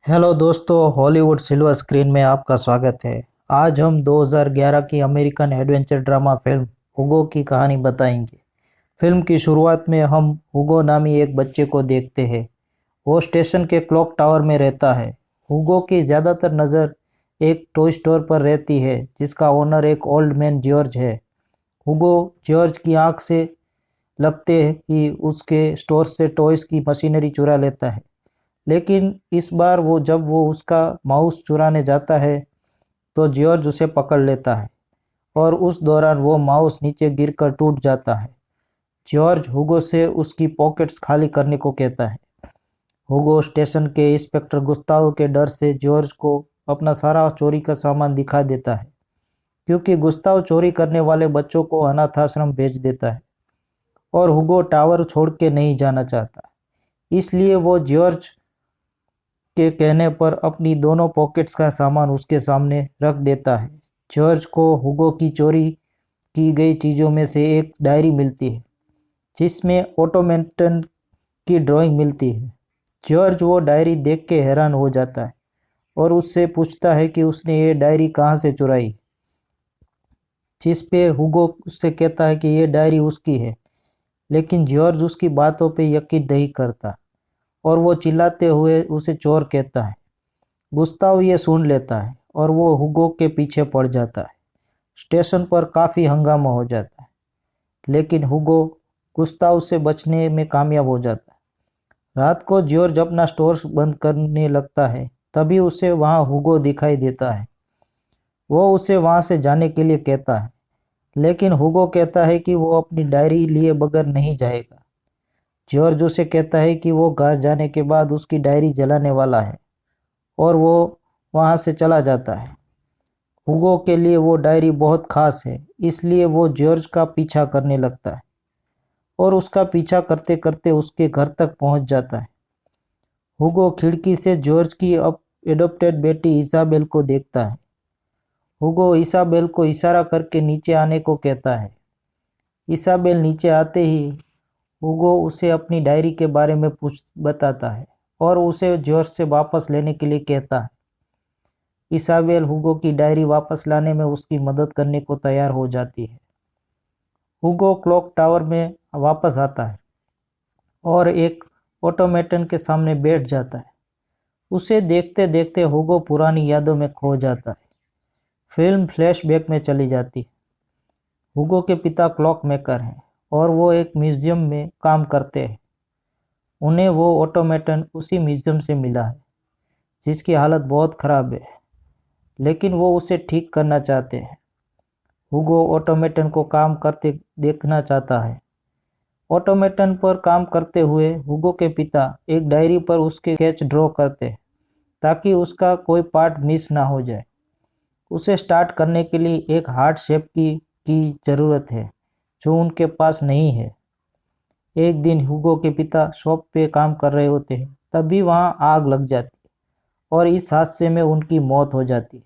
Hello दोस्तों, Hollywood silver screen में आपका स्वागत है। आज हम 2011 की अमेरिकन एडवेंचर ड्रामा फिल्म हुगो की कहानी बताएंगे। फिल्म की शुरुआत में हम हुगो नामी एक बच्चे को देखते हैं। वो स्टेशन के क्लॉक टावर में रहता है। हुगो की ज़्यादातर नज़र एक टॉय स्टोर पर रहती है जिसका ओनर एक ओल्ड मैन जॉर्ज है। हुगो जॉर्ज की आंख से लगते ही उसके स्टोर से टॉयज की मशीनरी चुरा लेता है। लेकिन इस बार जब वो उसका माउस चुराने जाता है तो जॉर्ज उसे पकड़ लेता है और उस दौरान वो माउस नीचे गिरकर टूट जाता है। जॉर्ज हुगो से उसकी पॉकेट्स खाली करने को कहता है। हुगो स्टेशन के इंस्पेक्टर गुस्ताव के डर से जॉर्ज को अपना सारा चोरी का सामान दिखा देता है, क्योंकि गुस्ताव चोरी करने वाले बच्चों को अनाथाश्रम भेज देता है और हुगो टावर छोड़ के नहीं जाना चाहता। इसलिए वो जॉर्ज के कहने पर अपनी दोनों पॉकेट्स का सामान उसके सामने रख देता है। जॉर्ज को हुगो की चोरी की गई चीज़ों में से एक डायरी मिलती है जिसमें ऑटोमेटन की ड्राइंग मिलती है। जॉर्ज वो डायरी देख के हैरान हो जाता है और उससे पूछता है कि उसने ये डायरी कहाँ से चुराई, जिस पे हुगो उससे कहता है कि ये डायरी उसकी है। लेकिन जॉर्ज उसकी बातों पे यकीन नहीं करता और वो चिल्लाते हुए उसे चोर कहता है। गुस्ताव ये सुन लेता है और वो हुगो के पीछे पड़ जाता है। स्टेशन पर काफ़ी हंगामा हो जाता है, लेकिन हुगो गुस्ताव से बचने में कामयाब हो जाता है। रात को जॉर्ज अपना स्टोर बंद करने लगता है, तभी उसे वहाँ हुगो दिखाई देता है। वो उसे वहाँ से जाने के लिए कहता है, लेकिन हुगो कहता है कि वो अपनी डायरी लिए बगैर नहीं जाएगा। जॉर्ज उसे कहता है कि वो घर जाने के बाद उसकी डायरी जलाने वाला है और वो वहाँ से चला जाता है। हुगो के लिए वो डायरी बहुत खास है, इसलिए वो जॉर्ज का पीछा करने लगता है और उसका पीछा करते करते उसके घर तक पहुंच जाता है। हुगो खिड़की से जॉर्ज की अब एडॉप्टेड बेटी इसाबेल को देखता है। हुगो इसाबेल को इशारा करके नीचे आने को कहता है। इसाबेल नीचे आते ही हुगो उसे अपनी डायरी के बारे में पूछ बताता है और उसे जॉर्ज से वापस लेने के लिए कहता है। इसाबेल हुगो की डायरी वापस लाने में उसकी मदद करने को तैयार हो जाती है। हुगो क्लॉक टावर में वापस आता है और एक ऑटोमेटन के सामने बैठ जाता है। उसे देखते देखते हुगो पुरानी यादों में खो जाता है। फिल्म फ्लैशबैक में चली जाती है। हुगो के पिता क्लॉक मेकर हैं और वो एक म्यूजियम में काम करते हैं। उन्हें वो ऑटोमेटन उसी म्यूजियम से मिला है जिसकी हालत बहुत ख़राब है, लेकिन वो उसे ठीक करना चाहते हैं। हुगो ऑटोमेटन को काम करते देखना चाहता है। ऑटोमेटन पर काम करते हुए हुगो के पिता एक डायरी पर उसके स्केच ड्रॉ करते हैं ताकि उसका कोई पार्ट मिस ना हो जाए। उसे स्टार्ट करने के लिए एक हार्ट शेप की ज़रूरत है जो उनके पास नहीं है। एक दिन हुगो के पिता शॉप पे काम कर रहे होते हैं, तभी वहाँ आग लग जाती है और इस हादसे में उनकी मौत हो जाती है।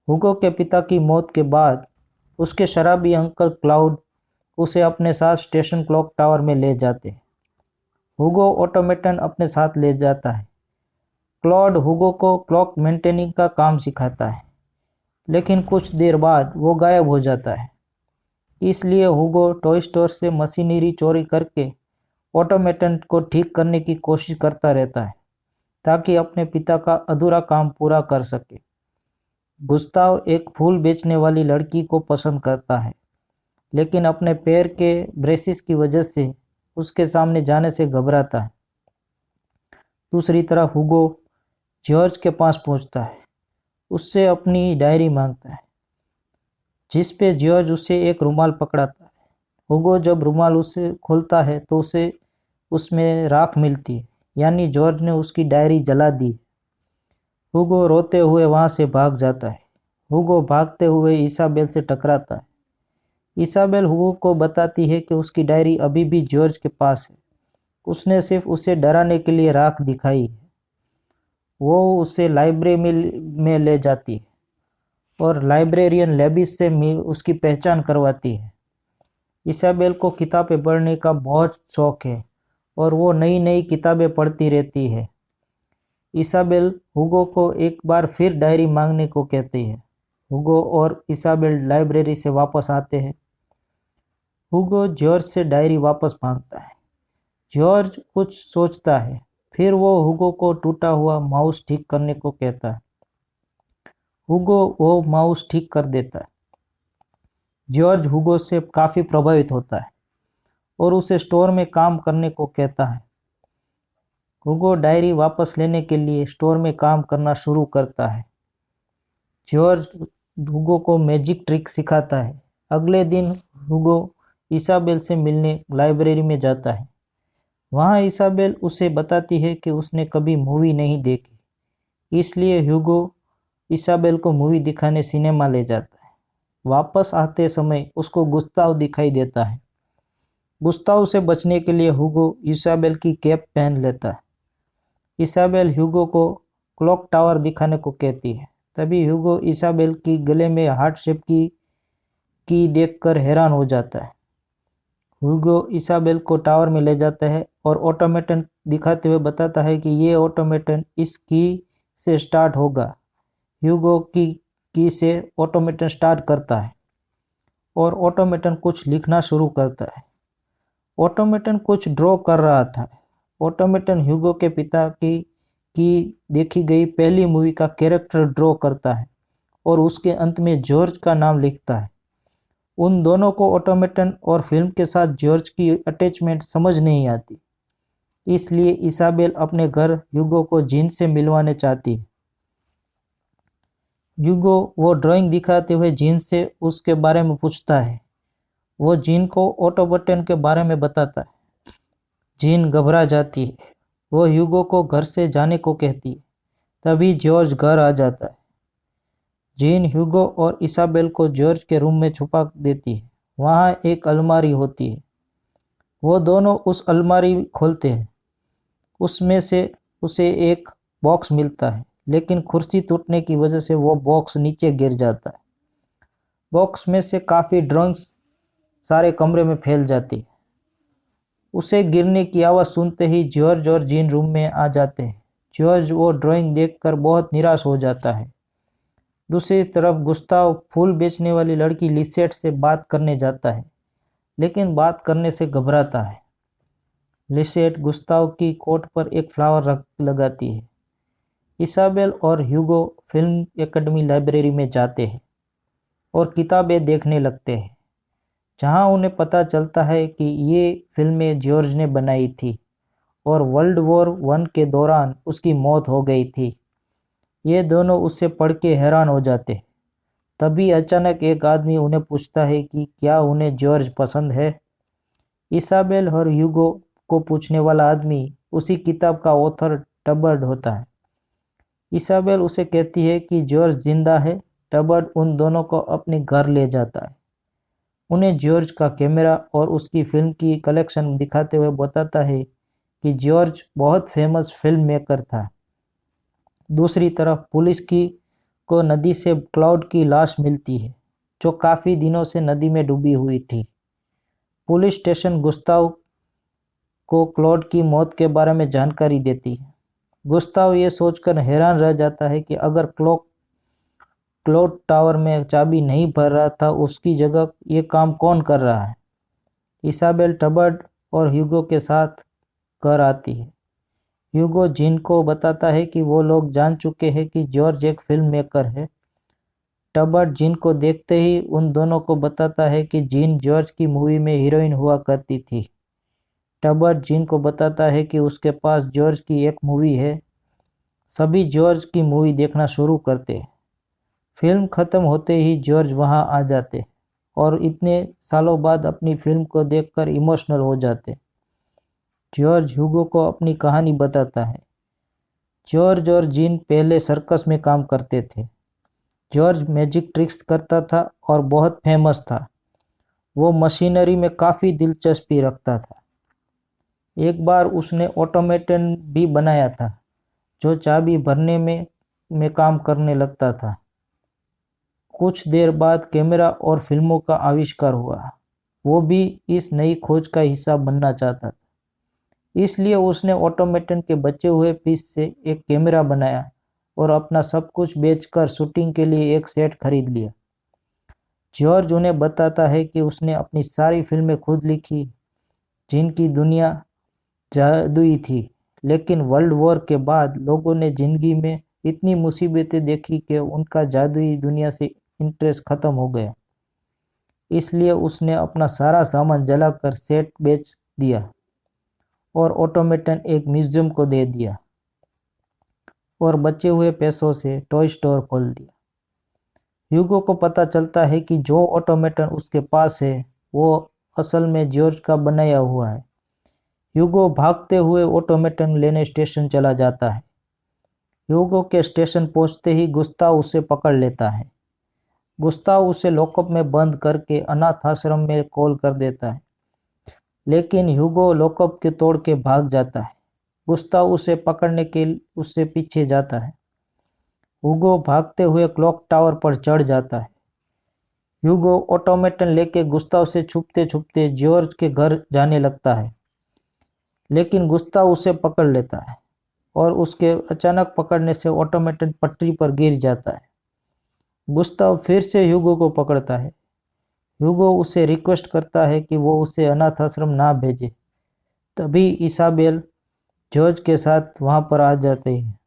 हुगो के पिता की मौत के बाद उसके शराबी अंकल क्लाउड उसे अपने साथ स्टेशन क्लॉक टावर में ले जाते हैं। हुगो ऑटोमेटन अपने साथ ले जाता है। क्लॉड हुगो को क्लॉक मेंटेनिंग का काम सिखाता है, लेकिन कुछ देर बाद वो गायब हो जाता है। इसलिए हुगो टॉय स्टोर से मशीनरी चोरी करके ऑटोमेटन को ठीक करने की कोशिश करता रहता है ताकि अपने पिता का अधूरा काम पूरा कर सके। गुस्ताव एक फूल बेचने वाली लड़की को पसंद करता है, लेकिन अपने पैर के ब्रेसिस की वजह से उसके सामने जाने से घबराता है। दूसरी तरफ हुगो जॉर्ज के पास पहुंचता है, उससे अपनी डायरी मांगता है जिस पे जॉर्ज उसे एक रुमाल पकड़ाता है। हुगो जब रुमाल उसे खोलता है तो उसे उसमें राख मिलती है, यानी जॉर्ज ने उसकी डायरी जला दी। हुगो रोते हुए वहां से भाग जाता है। हुगो भागते हुए इसाबेल से टकराता है। इसाबेल हुगो को बताती है कि उसकी डायरी अभी भी जॉर्ज के पास है। उसने सिर्फ उसे डराने के लिए राख दिखाई है। वो उसे लाइब्रेरी में ले जाती है और लाइब्रेरियन लेबिस से उसकी पहचान करवाती है। इसाबेल को किताबें पढ़ने का बहुत शौक है और वो नई नई किताबें पढ़ती रहती है। इसाबेल हुगो को एक बार फिर डायरी मांगने को कहती है। हुगो और इसाबेल लाइब्रेरी से वापस आते हैं। हुगो जॉर्ज से डायरी वापस मांगता है। जॉर्ज कुछ सोचता है, फिर वो हुगो को टूटा हुआ माउस ठीक करने को कहता है। हुगो वो माउस ठीक कर देता है। जॉर्ज हुगो से काफ़ी प्रभावित होता है और उसे स्टोर में काम करने को कहता है। हुगो डायरी वापस लेने के लिए स्टोर में काम करना शुरू करता है। जॉर्ज हुगो को मैजिक ट्रिक सिखाता है। अगले दिन हुगो इसाबेल से मिलने लाइब्रेरी में जाता है। वहाँ इसाबेल उसे बताती है कि उसने कभी मूवी नहीं देखी, इसलिए हुगो इसाबेल को मूवी दिखाने सिनेमा ले जाता है। वापस आते समय उसको गुस्ताव दिखाई देता है। गुस्ताव से बचने के लिए हुगो इसाबेल की कैप पहन लेता है। इसाबेल ह्यूगो को क्लॉक टावर दिखाने को कहती है। तभी ह्यूगो इसाबेल की गले में हार्ट शेप की देखकर हैरान हो जाता है। ह्यूगो इसाबेल को टावर में ले जाता है और ऑटोमेटन दिखाते हुए बताता है कि ये ऑटोमेटन इस की से स्टार्ट होगा। ह्यूगो की से ऑटोमेटन स्टार्ट करता है और ऑटोमेटन कुछ लिखना शुरू करता है। ऑटोमेटन कुछ ड्रॉ कर रहा था। ऑटोमेटन ह्यूगो के पिता की देखी गई पहली मूवी का कैरेक्टर ड्रॉ करता है और उसके अंत में जॉर्ज का नाम लिखता है। उन दोनों को ऑटोमेटन और फिल्म के साथ जॉर्ज की अटैचमेंट समझ नहीं आती, इसलिए इसाबेल अपने घर ह्यूगो को जीन से मिलवाने चाहती है। ह्यूगो वो ड्राइंग दिखाते हुए जीन से उसके बारे में पूछता है। वो जीन को ऑटोमेटन के बारे में बताता है। जीन घबरा जाती है। वो ह्यूगो को घर से जाने को कहती है। तभी जॉर्ज घर आ जाता है। जीन ह्यूगो और इसाबेल को जॉर्ज के रूम में छुपा देती है। वहाँ एक अलमारी होती है। वो दोनों उस अलमारी खोलते हैं। उसमें से उसे एक बॉक्स मिलता है, लेकिन कुर्सी टूटने की वजह से वो बॉक्स नीचे गिर जाता है। बॉक्स में से काफ़ी ड्राइंग्स सारे कमरे में फैल जाती है। उसे गिरने की आवाज़ सुनते ही जॉर्ज और जीन रूम में आ जाते हैं। जॉर्ज वो ड्राइंग देखकर बहुत निराश हो जाता है। दूसरी तरफ गुस्ताव फूल बेचने वाली लड़की लिसेट से बात करने जाता है, लेकिन बात करने से घबराता है। लिसेट गुस्ताव की कोट पर एक फ्लावर लगाती है। इसाबेल और ह्यूगो फिल्म एकेडमी लाइब्रेरी में जाते हैं और किताबें देखने लगते हैं, जहां उन्हें पता चलता है कि ये फिल्में जॉर्ज ने बनाई थी और वर्ल्ड वॉर 1 के दौरान उसकी मौत हो गई थी। ये दोनों उससे पढ़ के हैरान हो जाते हैं। तभी अचानक एक आदमी उन्हें पूछता है कि क्या उन्हें जॉर्ज पसंद है। इसाबेल और ह्यूगो को पूछने वाला आदमी उसी किताब का ऑथर टबर्ड होता है। इसाबेल उसे कहती है कि जॉर्ज जिंदा है। टबर्ड उन दोनों को अपने घर ले जाता है। उन्हें जॉर्ज का कैमरा और उसकी फिल्म की कलेक्शन दिखाते हुए बताता है कि जॉर्ज बहुत फेमस फिल्म मेकर था। दूसरी तरफ पुलिस की को नदी से क्लाउड की लाश मिलती है, जो काफ़ी दिनों से नदी में डूबी हुई थी। पुलिस स्टेशन गुस्ताव को क्लाउड की मौत के बारे में जानकारी देती है। गुस्ताव ये सोचकर हैरान रह जाता है कि अगर क्लाउड टावर में चाबी नहीं भर रहा था, उसकी जगह ये काम कौन कर रहा है। इसाबेल टबर्ड और ह्यूगो के साथ घर आती है। ह्यूगो जीन को बताता है कि वो लोग जान चुके हैं कि जॉर्ज एक फिल्म मेकर है। टबर्ड जीन को देखते ही उन दोनों को बताता है कि जीन जॉर्ज की मूवी में हीरोइन हुआ करती थी। टबर्ड जीन को बताता है कि उसके पास जॉर्ज की एक मूवी है। सभी जॉर्ज की मूवी देखना शुरू करते हैं। फिल्म ख़त्म होते ही जॉर्ज वहां आ जाते और इतने सालों बाद अपनी फिल्म को देखकर इमोशनल हो जाते। जॉर्ज ह्यूगो को अपनी कहानी बताता है। जॉर्ज और जीन पहले सर्कस में काम करते थे। जॉर्ज मैजिक ट्रिक्स करता था और बहुत फेमस था। वो मशीनरी में काफ़ी दिलचस्पी रखता था। एक बार उसने ऑटोमेटन भी बनाया था, जो चाबी भरने में काम करने लगता था। कुछ देर बाद कैमरा और फिल्मों का आविष्कार हुआ। वो भी इस नई खोज का हिस्सा बनना चाहता था। इसलिए उसने ऑटोमेटन के बचे हुए पीस से एक कैमरा बनाया और अपना सब कुछ बेचकर शूटिंग के लिए एक सेट खरीद लिया। जॉर्ज उन्हें बताता है कि उसने अपनी सारी फिल्में खुद लिखी, जिनकी दुनिया जादुई थी, लेकिन वर्ल्ड वॉर के बाद लोगों ने जिंदगी में इतनी मुसीबतें देखी कि उनका जादुई दुनिया से इंटरेस्ट खत्म हो गया। इसलिए उसने अपना सारा सामान जलाकर सेट बेच दिया और ऑटोमेटन एक म्यूजियम को दे दिया और बचे हुए पैसों से टॉय स्टोर खोल दिया। ह्यूगो को पता चलता है कि जो ऑटोमेटन उसके पास है वो असल में जॉर्ज का बनाया हुआ है। ह्यूगो भागते हुए ऑटोमेटन लेने स्टेशन चला जाता है। ह्यूगो के स्टेशन पहुंचते ही गुस्ताव उसे पकड़ लेता है। गुस्ताव उसे लॉकअप में बंद करके अनाथ आश्रम में कॉल कर देता है, लेकिन ह्यूगो लॉकअप के तोड़ के भाग जाता है। गुस्ताव उसे पकड़ने के उससे पीछे जाता है। ह्यूगो भागते हुए क्लॉक टावर पर चढ़ जाता है। ह्यूगो ऑटोमेटन लेके गुस्ताव से छुपते छुपते जॉर्ज के घर जाने लगता है, लेकिन गुस्ताव उसे पकड़ लेता है और उसके अचानक पकड़ने से ऑटोमेटन पटरी पर गिर जाता है। गुस्ताव फिर से ह्यूगो को पकड़ता है। ह्यूगो उसे रिक्वेस्ट करता है कि वो उसे अनाथ आश्रम ना भेजे। तभी इसाबेल जॉर्ज के साथ वहां पर आ जाते हैं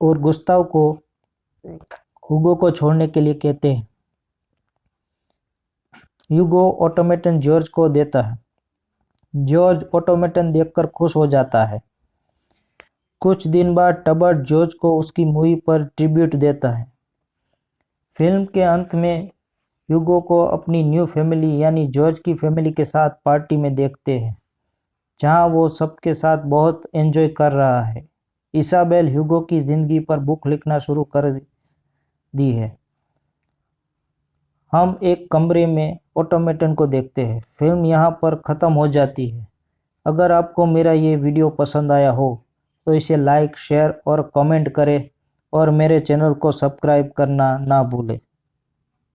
और गुस्ताव को ह्यूगो को छोड़ने के लिए कहते हैं। ह्यूगो ऑटोमेटन जॉर्ज को देता है। जॉर्ज ऑटोमेटन देखकर खुश हो जाता है। कुछ दिन बाद टबर्ट जॉर्ज को उसकी मूवी पर ट्रिब्यूट देता है। फिल्म के अंत में ह्यूगो को अपनी न्यू फैमिली यानी जॉर्ज की फैमिली के साथ पार्टी में देखते हैं, जहां वो सबके साथ बहुत एंजॉय कर रहा है। इसाबेल ह्यूगो की जिंदगी पर बुक लिखना शुरू कर दी है। हम एक कमरे में ऑटोमेटन को देखते हैं। फिल्म यहाँ पर ख़त्म हो जाती है। अगर आपको मेरा ये वीडियो पसंद आया हो तो इसे लाइक, शेयर और कमेंट करें और मेरे चैनल को सब्सक्राइब करना ना भूलें।